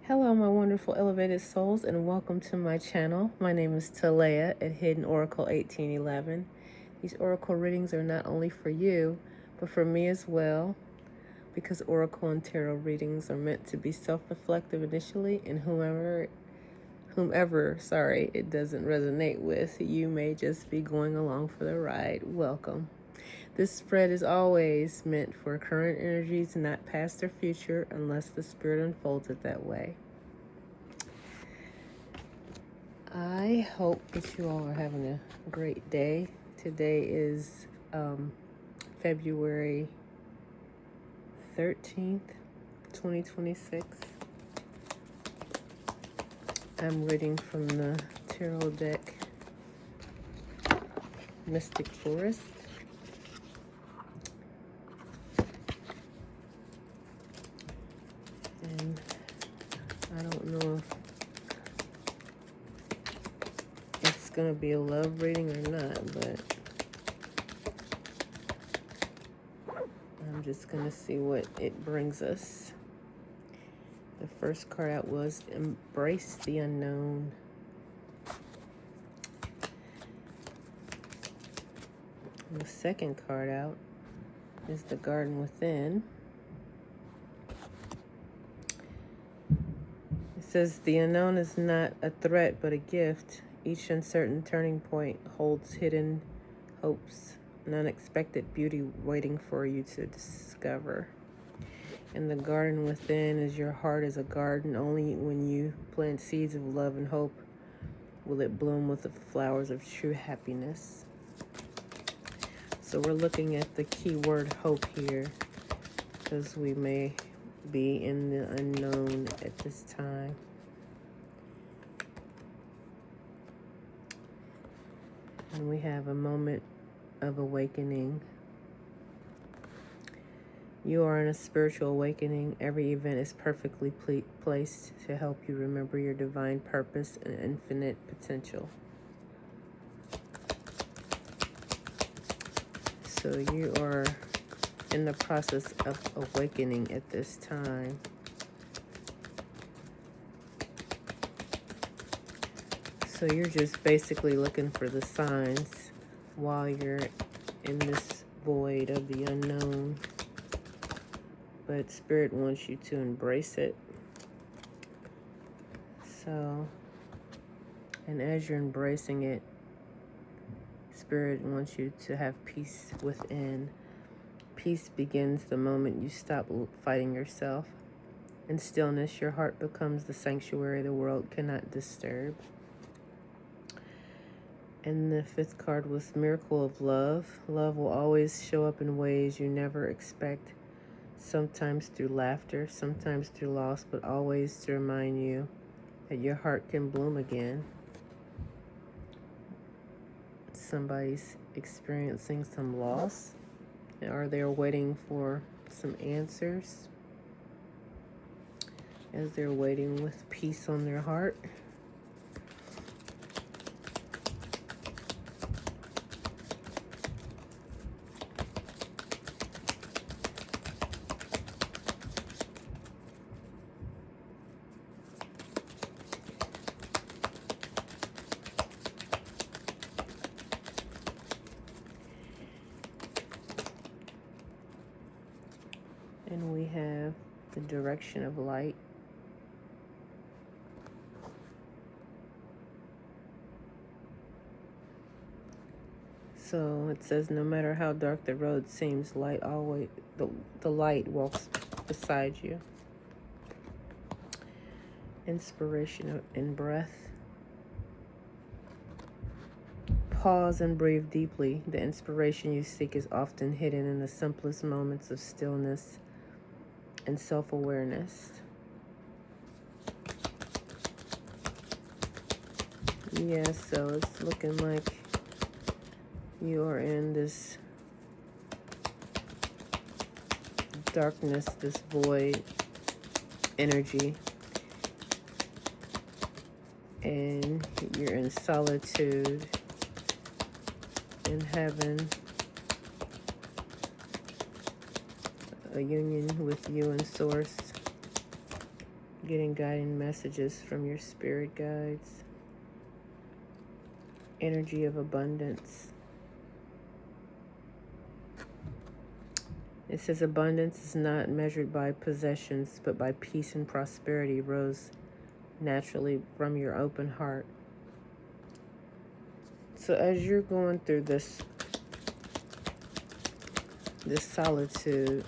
Hello, my wonderful elevated souls, and welcome to my channel. My name is Talea at Hidden Oracle 1811. These oracle readings are not only for you, but for me as well, because oracle and tarot readings are meant to be self-reflective initially, and whomever it doesn't resonate with, you may just be going along for the ride. Welcome. This spread is always meant for current energies, not past or future, unless the spirit unfolds it that way. I hope that you all are having a great day. Today is February 13th, 2026. I'm reading from the tarot deck Mystic Forest. And I don't know if it's going to be a love reading or not, but I'm just going to see what it brings us. The first card out was Embrace the Unknown. And the second card out is the Garden Within. It says the unknown is not a threat but a gift. Each uncertain turning point holds hidden hopes, an unexpected beauty waiting for you to discover. And the garden within is your heart is a garden. Only when you plant seeds of love and hope will it bloom with the flowers of true happiness. So we're looking at the key word hope here, because we may be in the unknown at this time. And we have a moment of awakening. You are in a spiritual awakening. Every event is perfectly placed to help you remember your divine purpose and infinite potential. So you are in the process of awakening at this time. So you're just basically looking for the signs while you're in this void of the unknown. But Spirit wants you to embrace it. So, and as you're embracing it, Spirit wants you to have peace within. Peace begins the moment you stop fighting yourself. In stillness, your heart becomes the sanctuary the world cannot disturb. And the fifth card was Miracle of Love. Love will always show up in ways you never expect. Sometimes through laughter, sometimes through loss, but always to remind you that your heart can bloom again. Somebody's experiencing some loss, or they're waiting for some answers as they're waiting with peace on their heart. And we have the direction of light. So it says, no matter how dark the road seems, light always the light walks beside you. Inspiration and breath. Pause and breathe deeply. The inspiration you seek is often hidden in the simplest moments of stillness and self-awareness. Yeah, so it's looking like you are in this darkness, this void energy, and you're in solitude and having a union with you and Source. Getting guiding messages from your spirit guides. Energy of abundance. It says abundance is not measured by possessions, but by peace and prosperity rose naturally from your open heart. So as you're going through this solitude,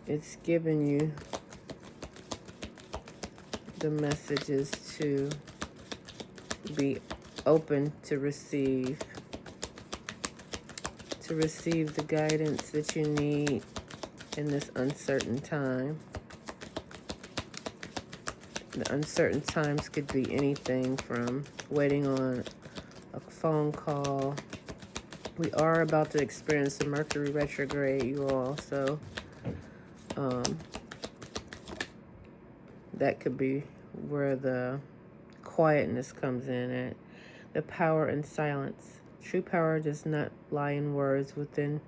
it's giving you the messages to be open to receive the guidance that you need in this uncertain time. The uncertain times could be anything from waiting on a phone call. We are about to experience the Mercury retrograde, you all, so that could be where the quietness comes in at. The power in silence. True power does not lie in words. Within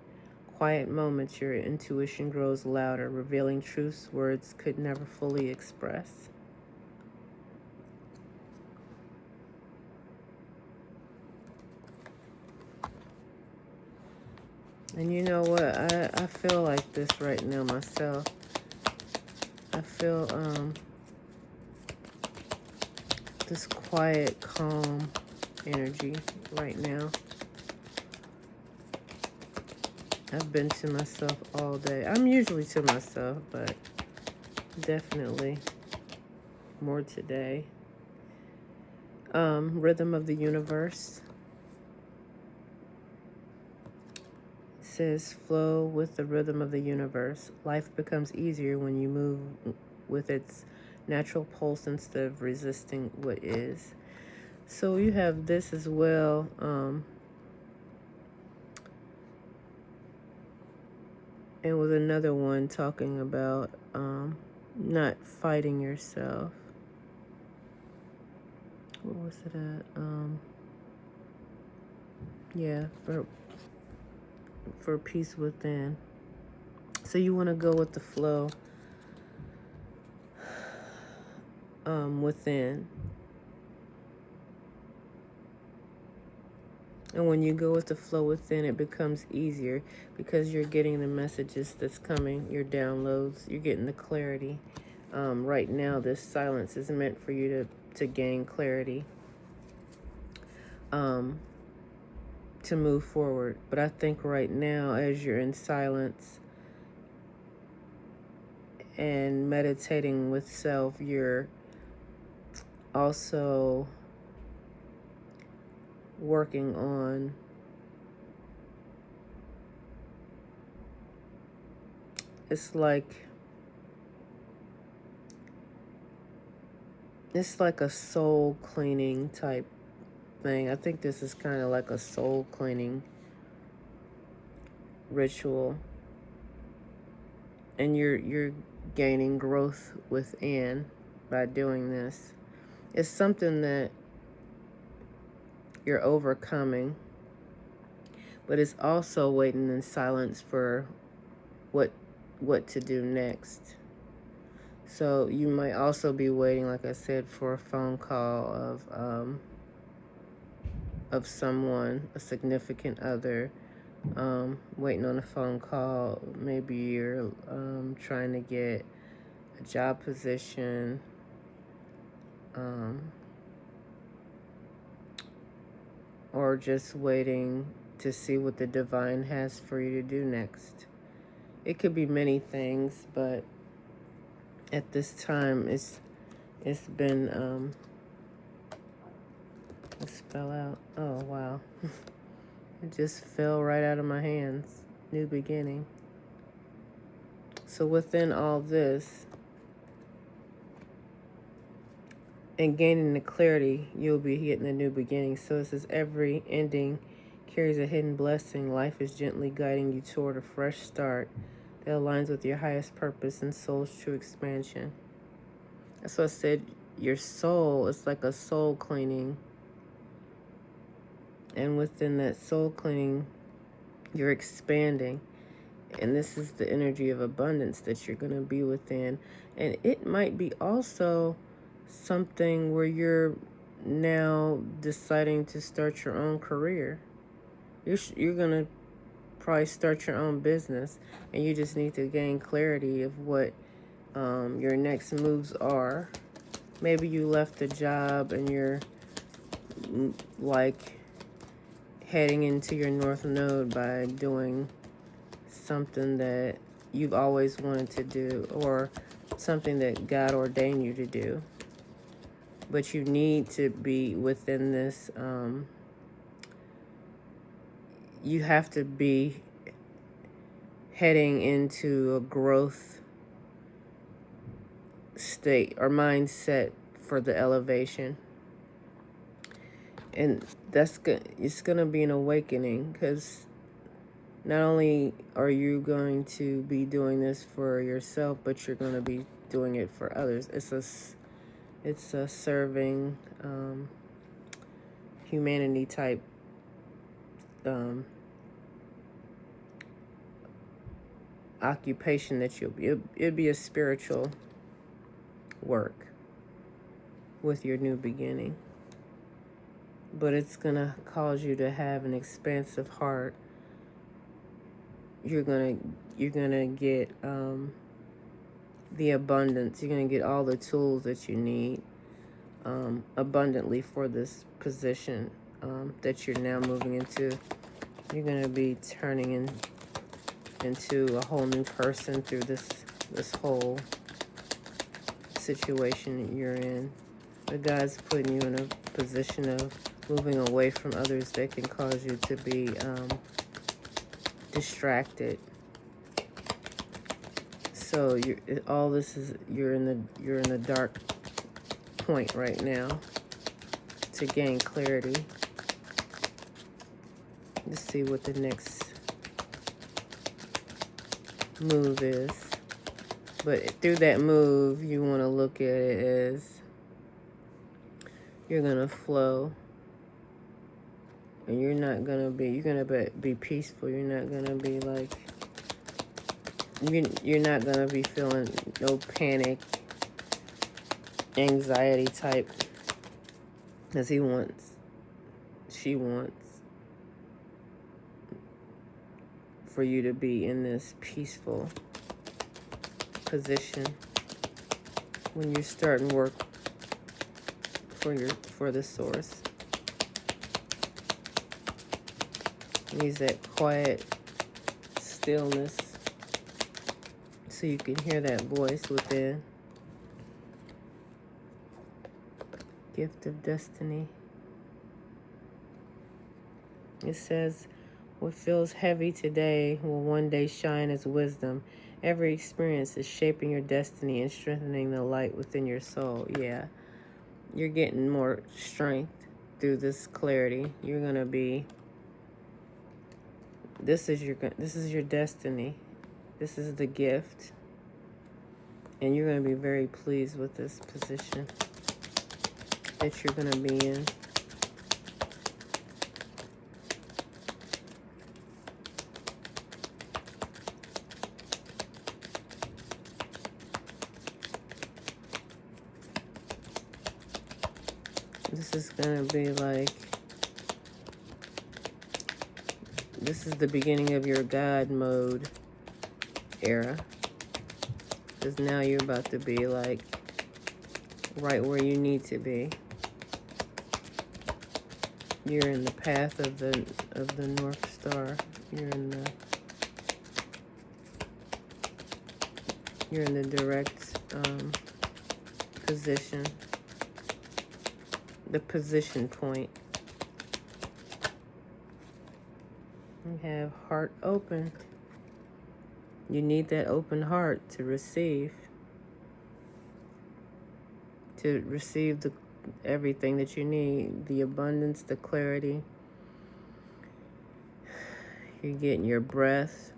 quiet moments, your intuition grows louder, revealing truths words could never fully express. And you know what? I feel like this right now myself. I feel this quiet, calm energy right now. I've been to myself all day. I'm usually to myself, but definitely more today. Rhythm of the universe. It says flow with the rhythm of the universe. Life becomes easier when you move with its natural pulse instead of resisting what is. So you have this as well. And with another one talking about not fighting yourself. What was it at? Yeah, for peace within. So you want to go with the flow within. And when you go with the flow within, it becomes easier because you're getting the messages that's coming, your downloads, you're getting the clarity. Right now, this silence is meant for you to gain clarity, to move forward. But I think right now, as you're in silence and meditating with self, you're also working on it's like a soul cleaning type thing. I think this is kind of like a soul cleaning ritual, and you're gaining growth within by doing this. It's something that you're overcoming, but it's also waiting in silence for what to do next. So you might also be waiting, like I said, for a phone call of someone, a significant other, waiting on a phone call. Maybe you're trying to get a job position, or just waiting to see what the divine has for you to do next. It could be many things, but at this time, it's been let's spell out. Oh wow, it just fell right out of my hands. New beginning. So within all this and gaining the clarity, you'll be getting a new beginning. So it says every ending carries a hidden blessing. Life is gently guiding you toward a fresh start that aligns with your highest purpose and soul's true expansion. That's what I said. Your soul is like a soul cleaning. And within that soul cleaning, you're expanding. And this is the energy of abundance that you're going to be within. And it might be also something where you're now deciding to start your own career. You're going to probably start your own business, and you just need to gain clarity of what your next moves are. Maybe you left a job and you're like heading into your North Node by doing something that you've always wanted to do, or something that God ordained you to do. But you need to be within this, you have to be heading into a growth state or mindset for the elevation. And that's good. It's going to be an awakening, because not only are you going to be doing this for yourself, but you're going to be doing it for others. It's a serving humanity type occupation that it'd be a spiritual work with your new beginning. But it's going to cause you to have an expansive heart. You're gonna get the abundance. You're gonna get all the tools that you need abundantly for this position that you're now moving into. You're gonna be turning into a whole new person through this whole situation you're in. But God's putting you in a position of moving away from others that can cause you to be distracted. So you're in the dark point right now to gain clarity. Let's see what the next move is. But through that move, you want to look at it as you're gonna flow, and you're gonna be peaceful. You're not gonna be like, you're not gonna be feeling no panic, anxiety type, as she wants for you to be in this peaceful position when you're starting work for the source. Use that quiet stillness so you can hear that voice within. Gift of destiny. It says, what feels heavy today will one day shine as wisdom. Every experience is shaping your destiny and strengthening the light within your soul. Yeah, you're getting more strength through this clarity. You're gonna be. This is your destiny. This is the gift, and you're gonna be very pleased with this position that you're gonna be in. This is gonna be like, this is the beginning of your God mode era. Because now you're about to be like right where you need to be. You're in the path of the North Star. You're in the direct position. The position point. You have heart open. You need that open heart to receive everything that you need, the abundance, the clarity. You're getting your breath.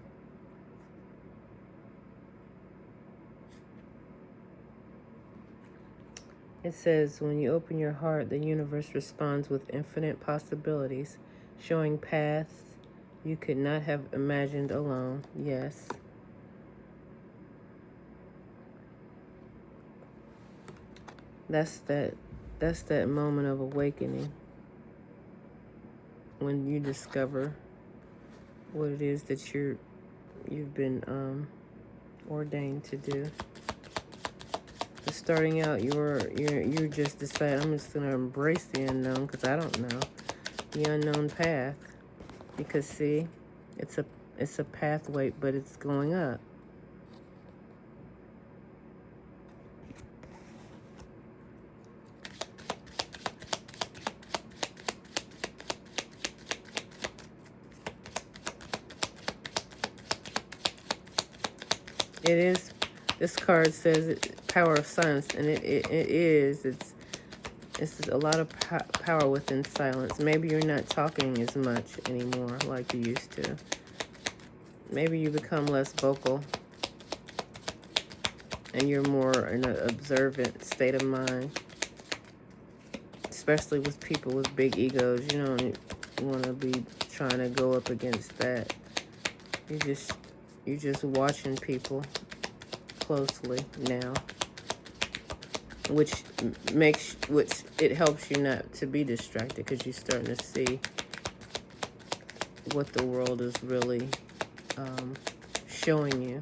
It says, when you open your heart, the universe responds with infinite possibilities, showing paths you could not have imagined alone. Yes. That's that moment of awakening when you discover what it is that you've been ordained to do. But starting out, you're just deciding, I'm just gonna embrace the unknown because I don't know the unknown path. Because see, it's a pathway, but it's going up. It is. This card says power of silence, and it is. It's a lot of power within silence. Maybe you're not talking as much anymore like you used to. Maybe you become less vocal, and you're more in an observant state of mind. Especially with people with big egos, you don't want to be trying to go up against that. You're just watching people closely now, which it helps you not to be distracted because you're starting to see what the world is really showing you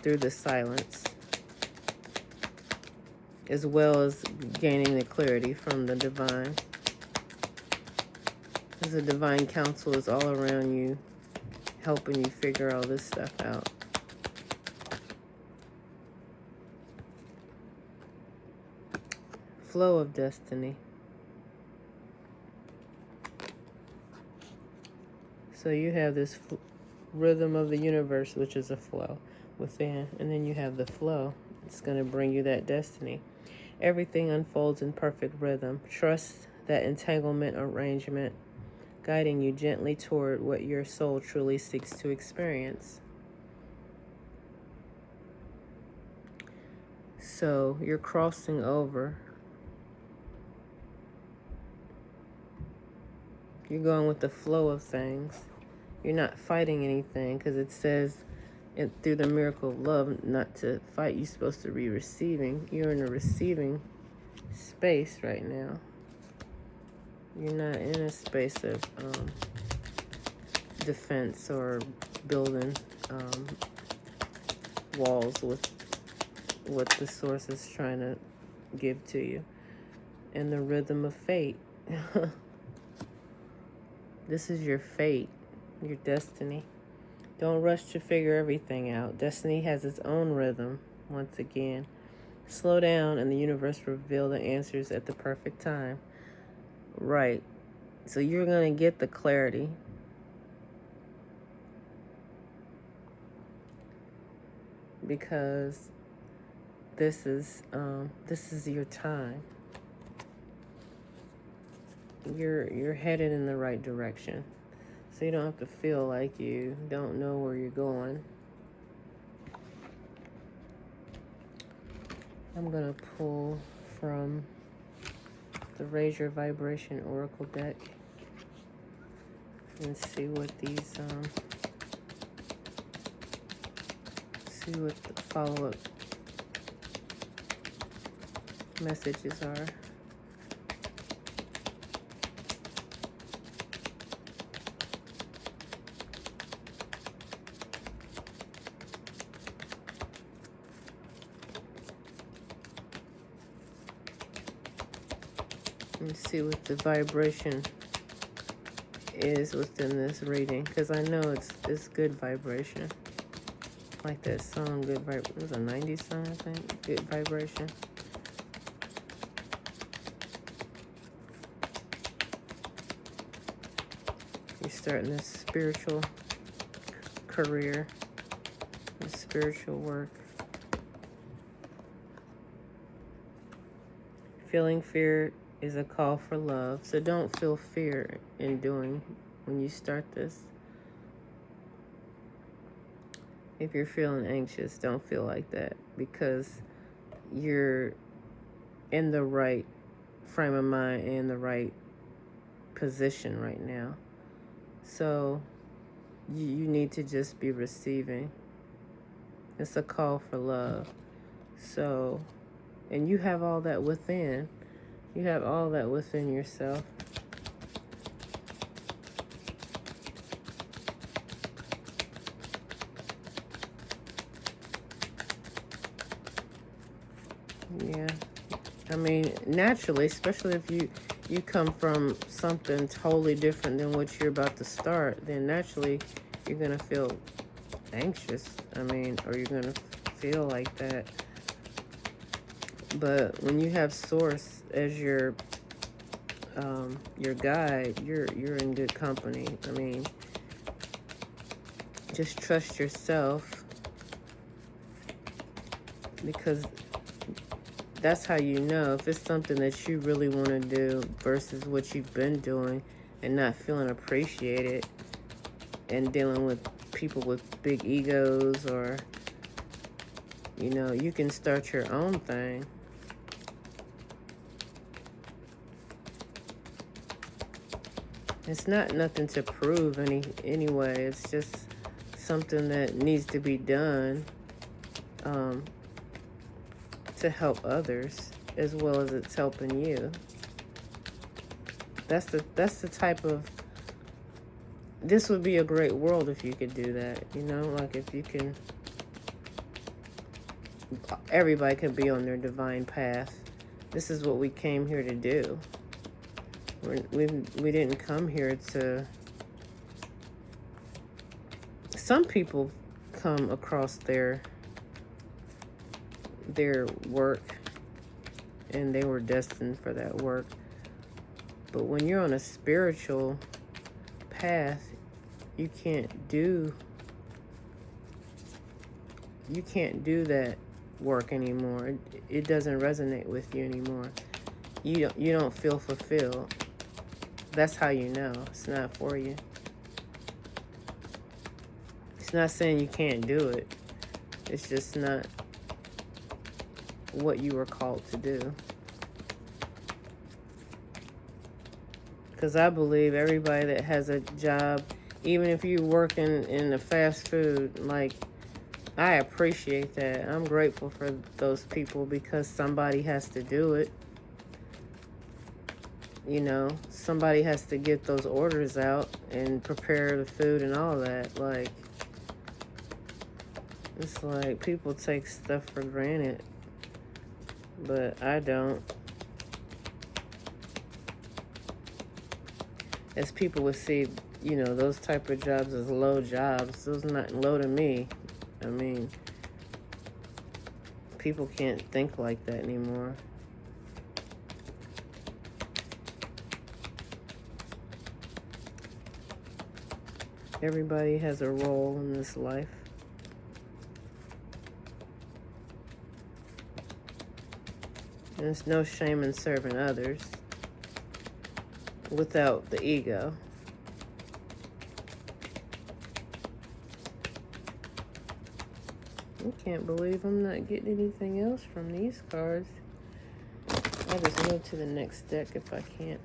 through the silence, as well as gaining the clarity from the divine. Because the divine counsel is all around you, helping you figure all this stuff out. Flow of destiny. So you have this rhythm of the universe, which is a flow within, and then you have the flow. It's going to bring you that destiny. Everything unfolds in perfect rhythm. Trust that entanglement arrangement, guiding you gently toward what your soul truly seeks to experience. So you're crossing over. You're going with the flow of things. You're not fighting anything because it says through the miracle of love not to fight. You're supposed to be receiving. You're in a receiving space right now. You're not in a space of defense or building walls with what the source is trying to give to you. And the rhythm of fate. This is your fate, your destiny. Don't rush to figure everything out. Destiny has its own rhythm, once again. Slow down and the universe will reveal the answers at the perfect time. Right. So you're going to get the clarity. Because this is your time. You're headed in the right direction. So you don't have to feel like you don't know where you're going. I'm going to pull from the Raise Your Vibration Oracle deck and see what these see what the follow-up messages are. Let's see what the vibration is within this reading, because I know it's good vibration. Like that song, Good Vibration. It was a 90s song, I think. Good Vibration. You're starting this spiritual career, this spiritual work. Feeling fear is a call for love. So don't feel fear in doing when you start this. If you're feeling anxious, don't feel like that, because you're in the right frame of mind and the right position right now. So you need to just be receiving. It's a call for love. So, and you have all that within. You have all that within yourself. Yeah. I mean, naturally, especially if you come from something totally different than what you're about to start, then naturally you're going to feel anxious. I mean, or you're going to feel like that. But when you have Source as your guide, you're in good company. I mean, just trust yourself, because that's how you know if it's something that you really want to do versus what you've been doing and not feeling appreciated and dealing with people with big egos, or, you know, you can start your own thing. It's not nothing to prove anyway. It's just something that needs to be done to help others as well as it's helping you. That's the type of, this would be a great world if you could do that, you know, like if you can, everybody could be on their divine path. This is what we came here to do. We didn't come here to, some people come across their work and they were destined for that work. But when you're on a spiritual path, you can't do that work anymore. It doesn't resonate with you anymore. You don't feel fulfilled. That's how you know it's not for you. It's not saying you can't do it. It's just not what you were called to do. Because I believe everybody that has a job, even if you're working in a fast food, like, I appreciate that. I'm grateful for those people because somebody has to do it. You know, somebody has to get those orders out and prepare the food and all that. Like, it's like people take stuff for granted, but I don't. As people would see, you know, those type of jobs as low jobs. Those are not low to me. I mean, people can't think like that anymore. Everybody has a role in this life. And there's no shame in serving others without the ego. I can't believe I'm not getting anything else from these cards. I'll just move to the next deck if I can't.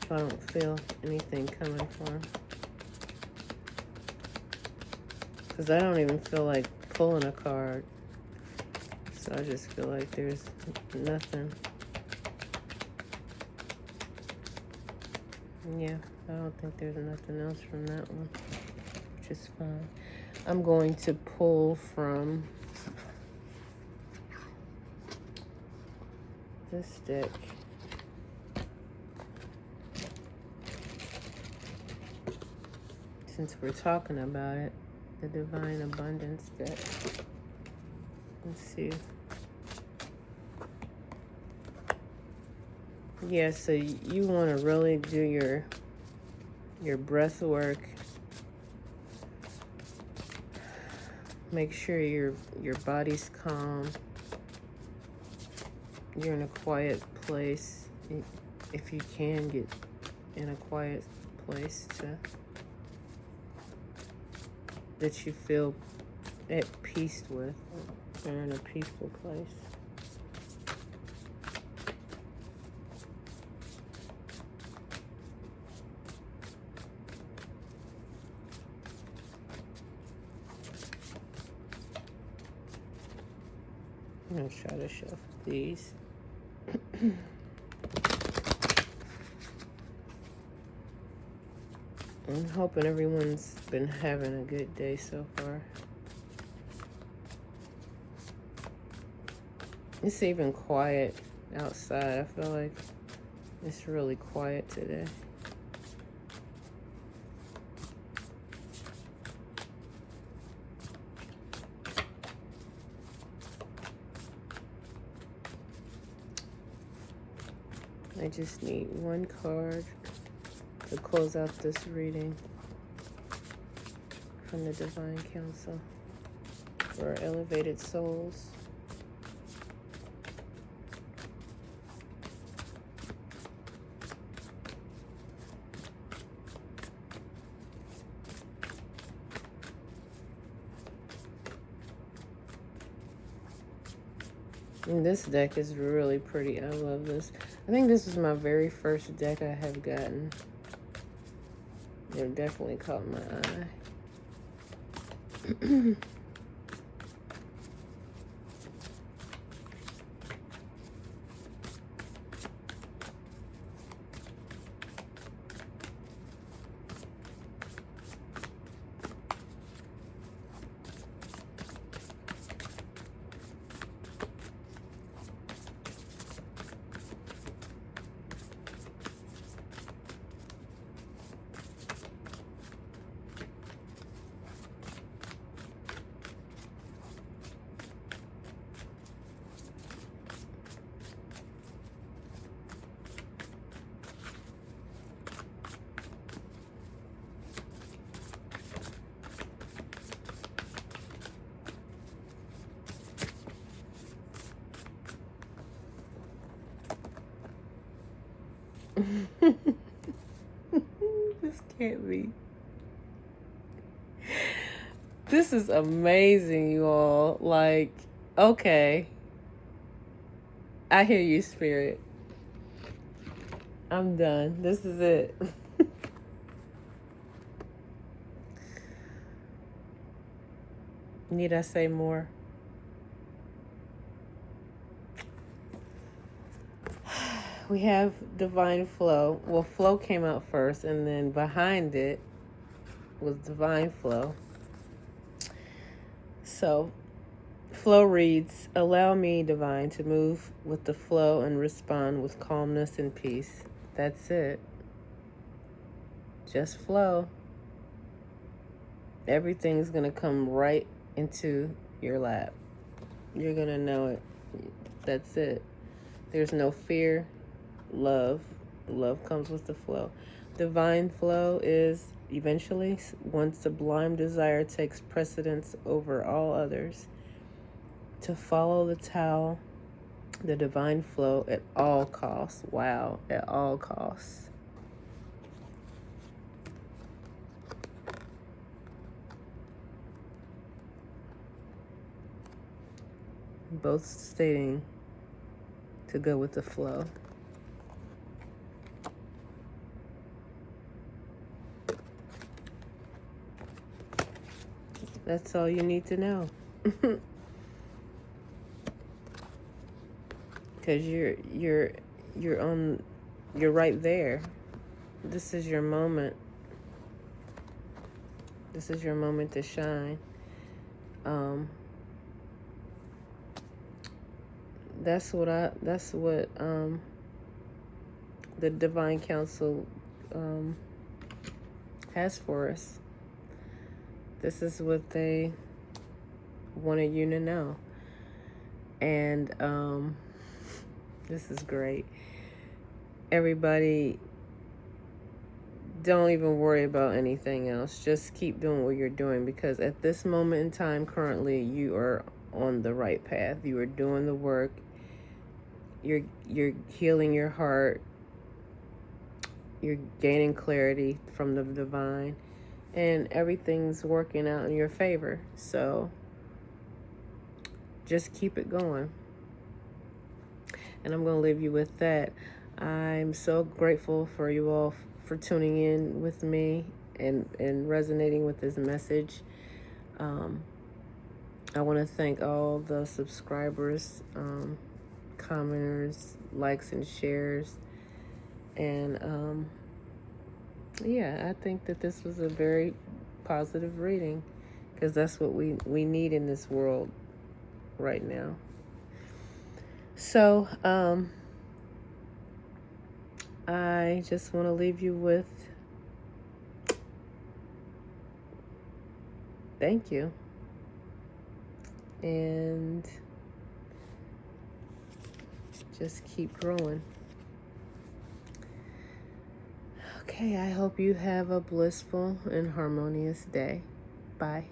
If I don't feel anything coming for them. Because I don't even feel like pulling a card. So I just feel like there's nothing. Yeah, I don't think there's nothing else from that one, which is fine. I'm going to pull from this deck. Since we're talking about it, the Divine Abundance deck. Let's see. Yeah, so you want to really do your breath work. Make sure your body's calm. You're in a quiet place. If you can get in a quiet place that you feel at peace with. Or in a peaceful place. I'm going to try to shuffle these. I'm hoping everyone's been having a good day so far. It's even quiet outside. I feel like it's really quiet today. I just need one card to close out this reading from the Divine Council for elevated souls. And this deck is really pretty. I love this. I think this is my very first deck I have gotten. It definitely caught my eye. This can't be. This is amazing, you all. Like, okay. I hear you, Spirit. I'm done. This is it. Need I say more? We have Divine Flow. Well, Flow came out first, and then behind it was Divine Flow. So, Flow reads, allow me, Divine, to move with the flow and respond with calmness and peace. That's it. Just flow. Everything's going to come right into your lap. You're going to know it. That's it. There's no fear. Love. Love comes with the flow. Divine flow is eventually one sublime desire takes precedence over all others. To follow the Tao, the divine flow at all costs. Wow, at all costs. Both stating to go with the flow. That's all you need to know. Because you're right there. This is your moment. This is your moment to shine. That's what the Divine Council has for us. This is what they wanted you to know. And this is great. Everybody, don't even worry about anything else. Just keep doing what you're doing, because at this moment in time, currently, you are on the right path. You are doing the work. You're healing your heart. You're gaining clarity from the divine, and everything's working out in your favor. So just keep it going. And I'm going to leave you with that. I'm so grateful for you all for tuning in with me and resonating with this message. I want to thank all the subscribers, commenters, likes, and shares. And yeah, I think that this was a very positive reading because that's what we need in this world right now. So I just want to leave you with thank you. And just keep growing. Okay, I hope you have a blissful and harmonious day. Bye.